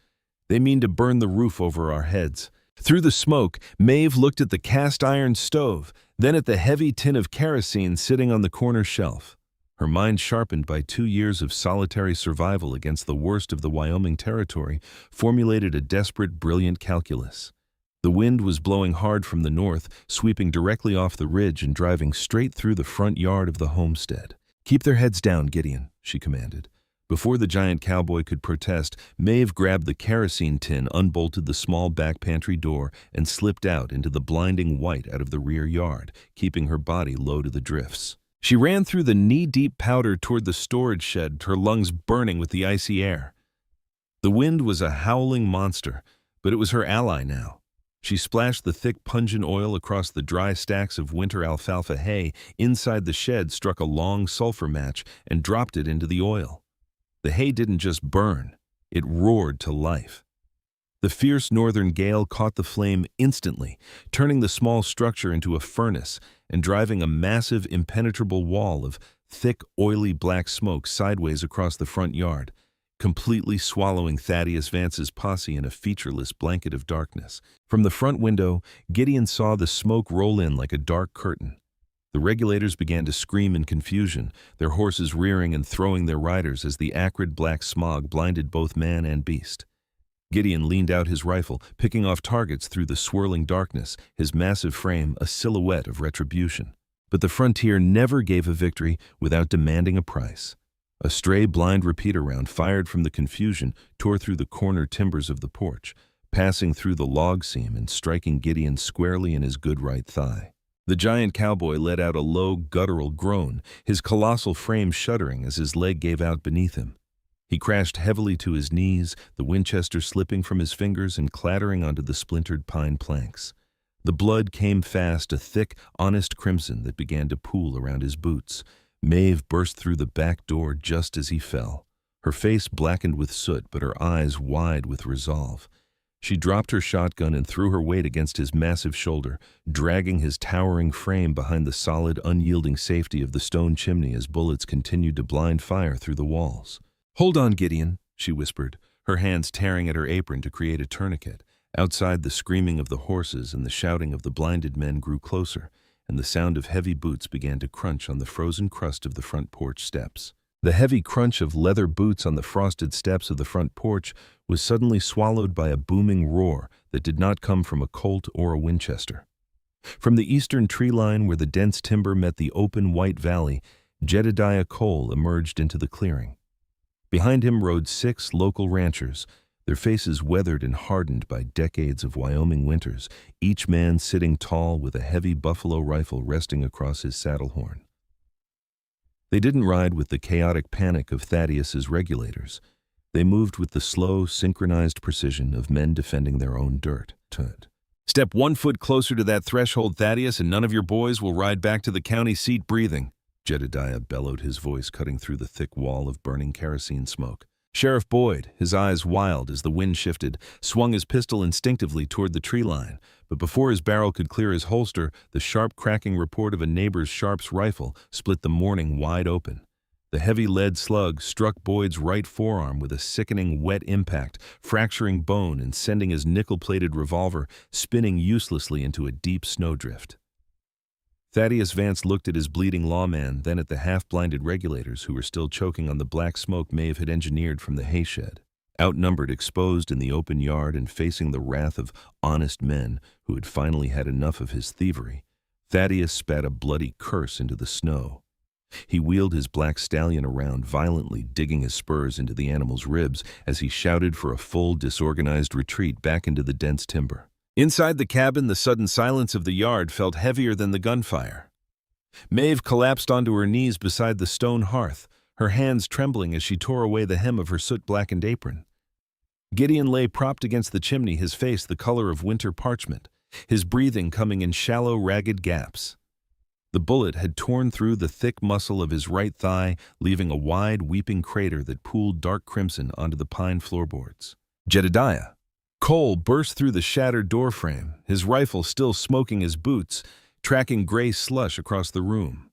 "They mean to burn the roof over our heads." Through the smoke, Maeve looked at the cast-iron stove, then at the heavy tin of kerosene sitting on the corner shelf. Her mind, sharpened by 2 years of solitary survival against the worst of the Wyoming Territory, formulated a desperate, brilliant calculus. The wind was blowing hard from the north, sweeping directly off the ridge and driving straight through the front yard of the homestead. "Keep their heads down, Gideon," she commanded. Before the giant cowboy could protest, Maeve grabbed the kerosene tin, unbolted the small back pantry door, and slipped out into the blinding white out of the rear yard, keeping her body low to the drifts. She ran through the knee-deep powder toward the storage shed, her lungs burning with the icy air. The wind was a howling monster, but it was her ally now. She splashed the thick, pungent oil across the dry stacks of winter alfalfa hay inside the shed, struck a long sulfur match, and dropped it into the oil. The hay didn't just burn, it roared to life. The fierce northern gale caught the flame instantly, turning the small structure into a furnace and driving a massive, impenetrable wall of thick, oily black smoke sideways across the front yard, completely swallowing Thaddeus Vance's posse in a featureless blanket of darkness. From the front window, Gideon saw the smoke roll in like a dark curtain. The regulators began to scream in confusion, their horses rearing and throwing their riders as the acrid black smog blinded both man and beast. Gideon leaned out his rifle, picking off targets through the swirling darkness, his massive frame a silhouette of retribution. But the frontier never gave a victory without demanding a price. A stray blind repeater round fired from the confusion tore through the corner timbers of the porch, passing through the log seam and striking Gideon squarely in his good right thigh. The giant cowboy let out a low, guttural groan, his colossal frame shuddering as his leg gave out beneath him. He crashed heavily to his knees, the Winchester slipping from his fingers and clattering onto the splintered pine planks. The blood came fast, a thick, honest crimson that began to pool around his boots. Maeve burst through the back door just as he fell, her face blackened with soot but her eyes wide with resolve. She dropped her shotgun and threw her weight against his massive shoulder, dragging his towering frame behind the solid, unyielding safety of the stone chimney as bullets continued to blind fire through the walls. "Hold on, Gideon," she whispered, her hands tearing at her apron to create a tourniquet. Outside, the screaming of the horses and the shouting of the blinded men grew closer, and the sound of heavy boots began to crunch on the frozen crust of the front porch steps. The heavy crunch of leather boots on the frosted steps of the front porch was suddenly swallowed by a booming roar that did not come from a Colt or a Winchester. From the eastern tree line where the dense timber met the open white valley, Jedediah Cole emerged into the clearing. Behind him rode 6 local ranchers, their faces weathered and hardened by decades of Wyoming winters, each man sitting tall with a heavy buffalo rifle resting across his saddle horn. They didn't ride with the chaotic panic of Thaddeus's regulators. They moved with the slow, synchronized precision of men defending their own dirt. "Step 1 foot closer to that threshold, Thaddeus, and none of your boys will ride back to the county seat breathing," Jedediah bellowed, his voice cutting through the thick wall of burning kerosene smoke. Sheriff Boyd, his eyes wild as the wind shifted, swung his pistol instinctively toward the tree line, but before his barrel could clear his holster, the sharp cracking report of a neighbor's Sharps rifle split the morning wide open. The heavy lead slug struck Boyd's right forearm with a sickening wet impact, fracturing bone and sending his nickel-plated revolver spinning uselessly into a deep snowdrift. Thaddeus Vance looked at his bleeding lawman, then at the half-blinded regulators who were still choking on the black smoke Maeve had engineered from the hayshed. Outnumbered, exposed in the open yard, and facing the wrath of honest men who had finally had enough of his thievery, Thaddeus spat a bloody curse into the snow. He wheeled his black stallion around, violently digging his spurs into the animal's ribs as he shouted for a full, disorganized retreat back into the dense timber. Inside the cabin, the sudden silence of the yard felt heavier than the gunfire. Maeve collapsed onto her knees beside the stone hearth, her hands trembling as she tore away the hem of her soot-blackened apron. Gideon lay propped against the chimney, his face the color of winter parchment, his breathing coming in shallow, ragged gaps. The bullet had torn through the thick muscle of his right thigh, leaving a wide, weeping crater that pooled dark crimson onto the pine floorboards. Jedediah Cole burst through the shattered doorframe, his rifle still smoking his boots, tracking gray slush across the room.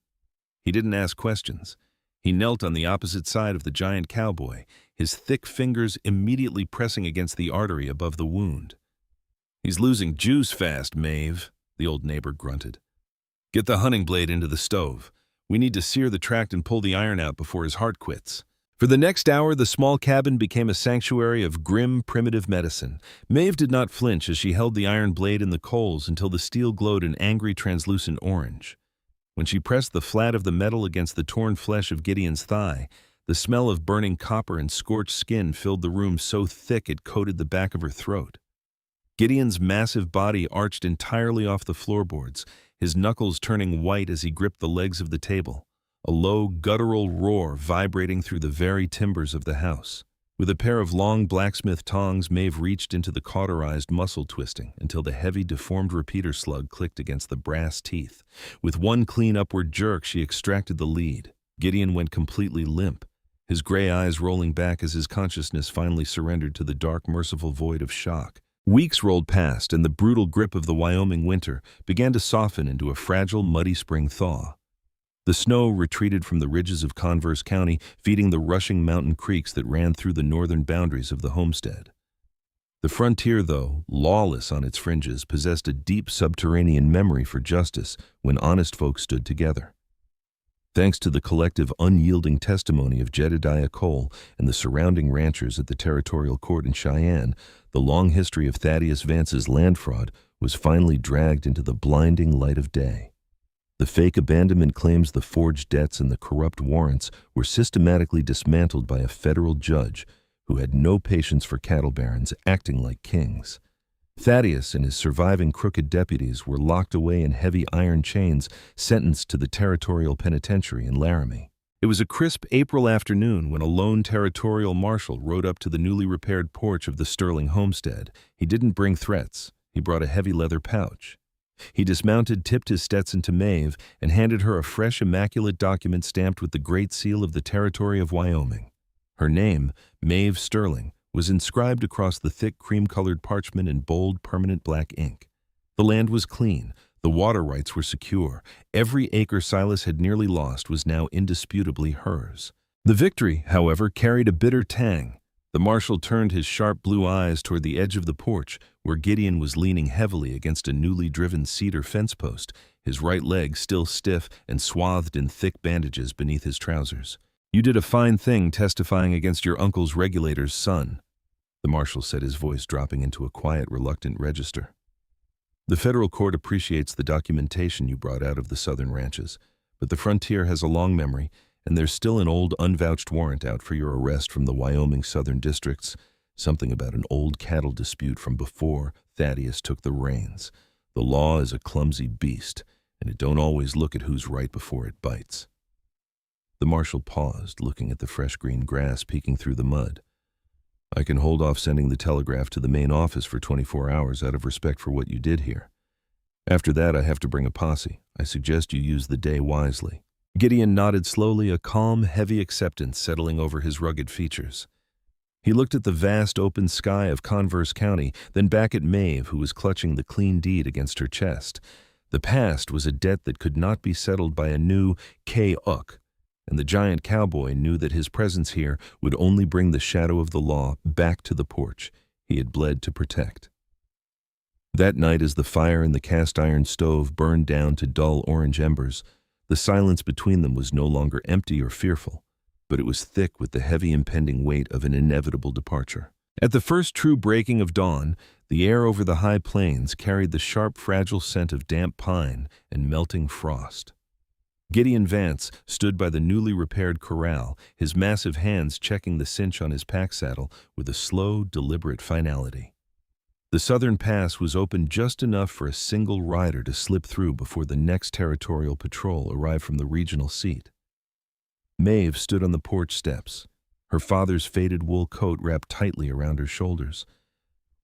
He didn't ask questions. He knelt on the opposite side of the giant cowboy, his thick fingers immediately pressing against the artery above the wound. "He's losing juice fast, Maeve," the old neighbor grunted. "Get the hunting blade into the stove. We need to sear the tract and pull the iron out before his heart quits." For the next hour, the small cabin became a sanctuary of grim, primitive medicine. Maeve did not flinch as she held the iron blade in the coals until the steel glowed an angry, translucent orange. When she pressed the flat of the metal against the torn flesh of Gideon's thigh, the smell of burning copper and scorched skin filled the room so thick it coated the back of her throat. Gideon's massive body arched entirely off the floorboards, his knuckles turning white as he gripped the legs of the table, a low, guttural roar vibrating through the very timbers of the house. With a pair of long blacksmith tongs, Maeve reached into the cauterized muscle twisting until the heavy, deformed repeater slug clicked against the brass teeth. With one clean upward jerk, she extracted the lead. Gideon went completely limp, his gray eyes rolling back as his consciousness finally surrendered to the dark, merciful void of shock. Weeks rolled past, and the brutal grip of the Wyoming winter began to soften into a fragile, muddy spring thaw. The snow retreated from the ridges of Converse County, feeding the rushing mountain creeks that ran through the northern boundaries of the homestead. The frontier, though, lawless on its fringes, possessed a deep subterranean memory for justice when honest folk stood together. Thanks to the collective, unyielding testimony of Jedediah Cole and the surrounding ranchers at the territorial court in Cheyenne, the long history of Thaddeus Vance's land fraud was finally dragged into the blinding light of day. The fake abandonment claims, the forged debts, and the corrupt warrants were systematically dismantled by a federal judge who had no patience for cattle barons acting like kings. Thaddeus and his surviving crooked deputies were locked away in heavy iron chains, sentenced to the territorial penitentiary in Laramie. It was a crisp April afternoon when a lone territorial marshal rode up to the newly repaired porch of the Sterling homestead. He didn't bring threats. He brought a heavy leather pouch. He dismounted, tipped his Stetson to Maeve, and handed her a fresh, immaculate document stamped with the Great Seal of the Territory of Wyoming. Her name, Maeve Sterling, was inscribed across the thick, cream-colored parchment in bold, permanent black ink. The land was clean. The water rights were secure. Every acre Silas had nearly lost was now indisputably hers. The victory, however, carried a bitter tang. The marshal turned his sharp blue eyes toward the edge of the porch, where Gideon was leaning heavily against a newly driven cedar fence post, his right leg still stiff and swathed in thick bandages beneath his trousers. "You did a fine thing testifying against your uncle's regulator's son," the marshal said, his voice dropping into a quiet, reluctant register. "The federal court appreciates the documentation you brought out of the southern ranches, but the frontier has a long memory, and there's still an old unvouched warrant out for your arrest from the Wyoming southern districts, something about an old cattle dispute from before Thaddeus took the reins. The law is a clumsy beast, and it don't always look at who's right before it bites." The marshal paused, looking at the fresh green grass peeking through the mud. "I can hold off sending the telegraph to the main office for 24 hours out of respect for what you did here. After that, I have to bring a posse. I suggest you use the day wisely." Gideon nodded slowly, a calm, heavy acceptance settling over his rugged features. He looked at the vast open sky of Converse County, then back at Maeve, who was clutching the clean deed against her chest. The past was a debt that could not be settled by a new K-Uk, and the giant cowboy knew that his presence here would only bring the shadow of the law back to the porch he had bled to protect. That night, as the fire in the cast-iron stove burned down to dull orange embers, the silence between them was no longer empty or fearful, but it was thick with the heavy impending weight of an inevitable departure. At the first true breaking of dawn, the air over the high plains carried the sharp, fragile scent of damp pine and melting frost. Gideon Vance stood by the newly repaired corral, his massive hands checking the cinch on his pack saddle with a slow, deliberate finality. The southern pass was open just enough for a single rider to slip through before the next territorial patrol arrived from the regional seat. Maeve stood on the porch steps, her father's faded wool coat wrapped tightly around her shoulders,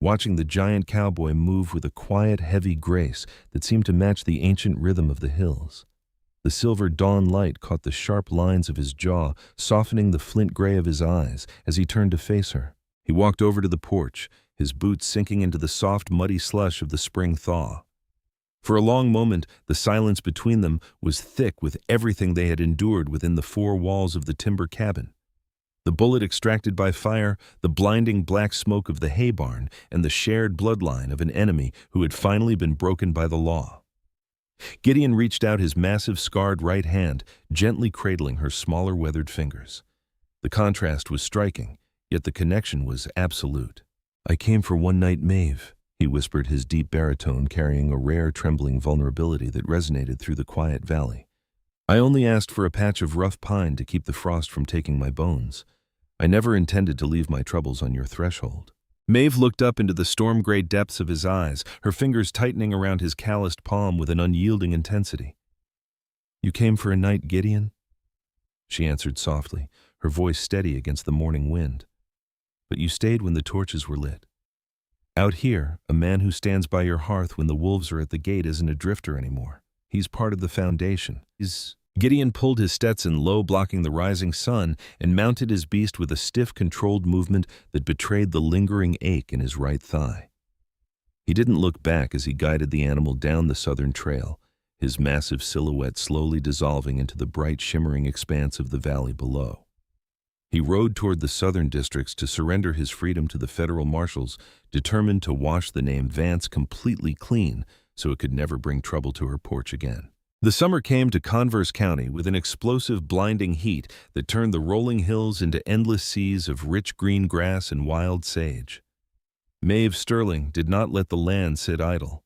watching the giant cowboy move with a quiet, heavy grace that seemed to match the ancient rhythm of the hills. The silver dawn light caught the sharp lines of his jaw, softening the flint gray of his eyes as he turned to face her. He walked over to the porch, his boots sinking into the soft, muddy slush of the spring thaw. For a long moment, the silence between them was thick with everything they had endured within the four walls of the timber cabin. The bullet extracted by fire, the blinding black smoke of the hay barn, and the shared bloodline of an enemy who had finally been broken by the law. Gideon reached out his massive, scarred right hand, gently cradling her smaller, weathered fingers. The contrast was striking, yet the connection was absolute. "I came for one night, Maeve," he whispered, his deep baritone carrying a rare, trembling vulnerability that resonated through the quiet valley. "I only asked for a patch of rough pine to keep the frost from taking my bones. I never intended to leave my troubles on your threshold." Maeve looked up into the storm-gray depths of his eyes, her fingers tightening around his calloused palm with an unyielding intensity. "You came for a night, Gideon?" She answered softly, her voice steady against the morning wind. "But you stayed when the torches were lit. Out here, a man who stands by your hearth when the wolves are at the gate isn't a drifter anymore. He's part of the foundation. Gideon pulled his Stetson low, blocking the rising sun, and mounted his beast with a stiff, controlled movement that betrayed the lingering ache in his right thigh. He didn't look back as he guided the animal down the southern trail, his massive silhouette slowly dissolving into the bright, shimmering expanse of the valley below. He rode toward the southern districts to surrender his freedom to the federal marshals, determined to wash the name Vance completely clean so it could never bring trouble to her porch again. The summer came to Converse County with an explosive, blinding heat that turned the rolling hills into endless seas of rich green grass and wild sage. Maeve Sterling did not let the land sit idle.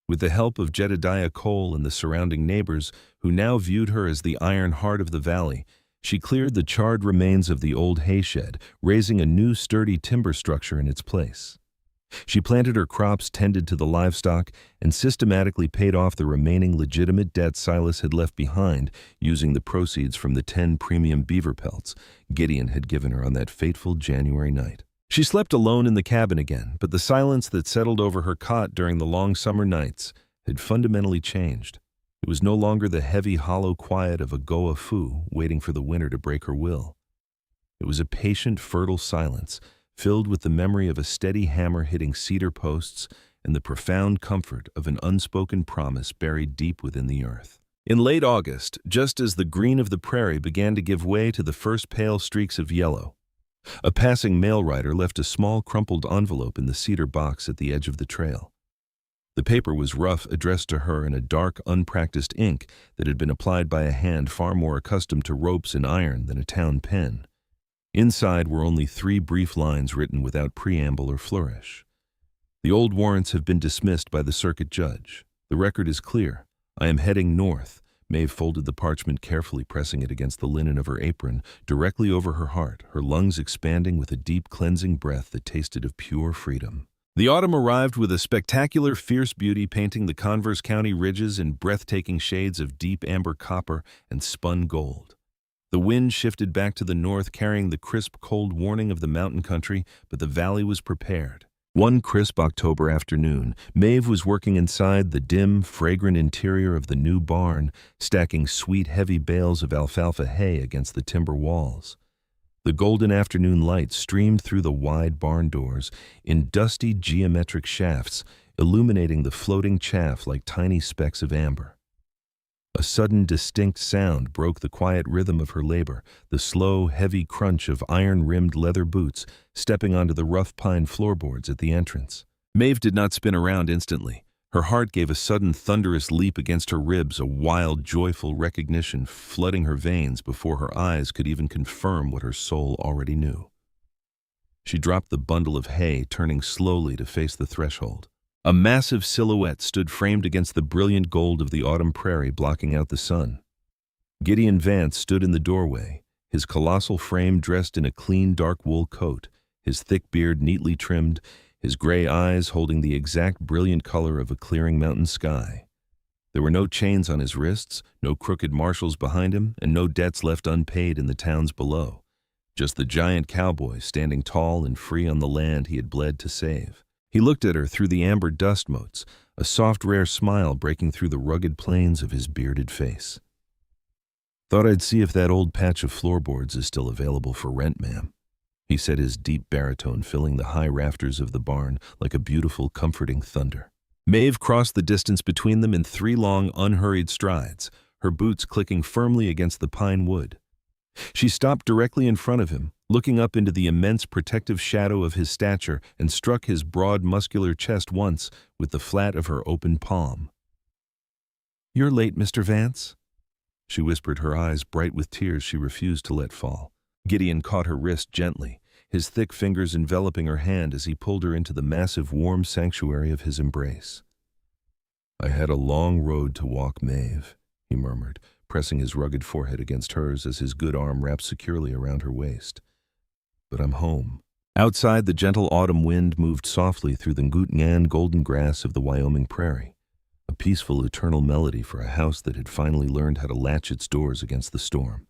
With the help of Jedediah Cole and the surrounding neighbors, who now viewed her as the iron heart of the valley, she cleared the charred remains of the old hayshed, raising a new sturdy timber structure in its place. She planted her crops, tended to the livestock, and systematically paid off the remaining legitimate debts Silas had left behind, using the proceeds from the 10 premium beaver pelts Gideon had given her on that fateful January night. She slept alone in the cabin again, but the silence that settled over her cot during the long summer nights had fundamentally changed. It was no longer the heavy, hollow quiet of a Goa Fu waiting for the winter to break her will. It was a patient, fertile silence, filled with the memory of a steady hammer hitting cedar posts and the profound comfort of an unspoken promise buried deep within the earth. In late August, just as the green of the prairie began to give way to the first pale streaks of yellow, a passing mail rider left a small crumpled envelope in the cedar box at the edge of the trail. The paper was rough, addressed to her in a dark, unpracticed ink that had been applied by a hand far more accustomed to ropes and iron than a town pen. Inside were only 3 brief lines written without preamble or flourish. "The old warrants have been dismissed by the circuit judge. The record is clear. I am heading north." Maeve folded the parchment carefully, pressing it against the linen of her apron, directly over her heart, her lungs expanding with a deep, cleansing breath that tasted of pure freedom. The autumn arrived with a spectacular, fierce beauty painting the Converse County ridges in breathtaking shades of deep amber copper and spun gold. The wind shifted back to the north, carrying the crisp, cold warning of the mountain country, but the valley was prepared. One crisp October afternoon, Maeve was working inside the dim, fragrant interior of the new barn, stacking sweet, heavy bales of alfalfa hay against the timber walls. The golden afternoon light streamed through the wide barn doors in dusty geometric shafts, illuminating the floating chaff like tiny specks of amber. A sudden distinct sound broke the quiet rhythm of her labor, the slow, heavy crunch of iron-rimmed leather boots stepping onto the rough pine floorboards at the entrance. Maeve did not spin around instantly. Her heart gave a sudden thunderous leap against her ribs, a wild, joyful recognition flooding her veins before her eyes could even confirm what her soul already knew. She dropped the bundle of hay, turning slowly to face the threshold. A massive silhouette stood framed against the brilliant gold of the autumn prairie, blocking out the sun. Gideon Vance stood in the doorway, his colossal frame dressed in a clean dark wool coat, his thick beard neatly trimmed, his gray eyes holding the exact brilliant color of a clearing mountain sky. There were no chains on his wrists, no crooked marshals behind him, and no debts left unpaid in the towns below. Just the giant cowboy standing tall and free on the land he had bled to save. He looked at her through the amber dust motes, a soft, rare smile breaking through the rugged planes of his bearded face. "Thought I'd see if that old patch of floorboards is still available for rent, ma'am," he said, his deep baritone filling the high rafters of the barn like a beautiful, comforting thunder. Maeve crossed the distance between them in 3 long, unhurried strides, her boots clicking firmly against the pine wood. She stopped directly in front of him, looking up into the immense protective shadow of his stature, and struck his broad, muscular chest once with the flat of her open palm. "You're late, Mr. Vance," she whispered, her eyes bright with tears she refused to let fall. Gideon caught her wrist gently, his thick fingers enveloping her hand as he pulled her into the massive, warm sanctuary of his embrace. "I had a long road to walk, Maeve," he murmured, pressing his rugged forehead against hers as his good arm wrapped securely around her waist. "But I'm home." Outside, the gentle autumn wind moved softly through the Ngutngan golden grass of the Wyoming prairie, a peaceful, eternal melody for a house that had finally learned how to latch its doors against the storm.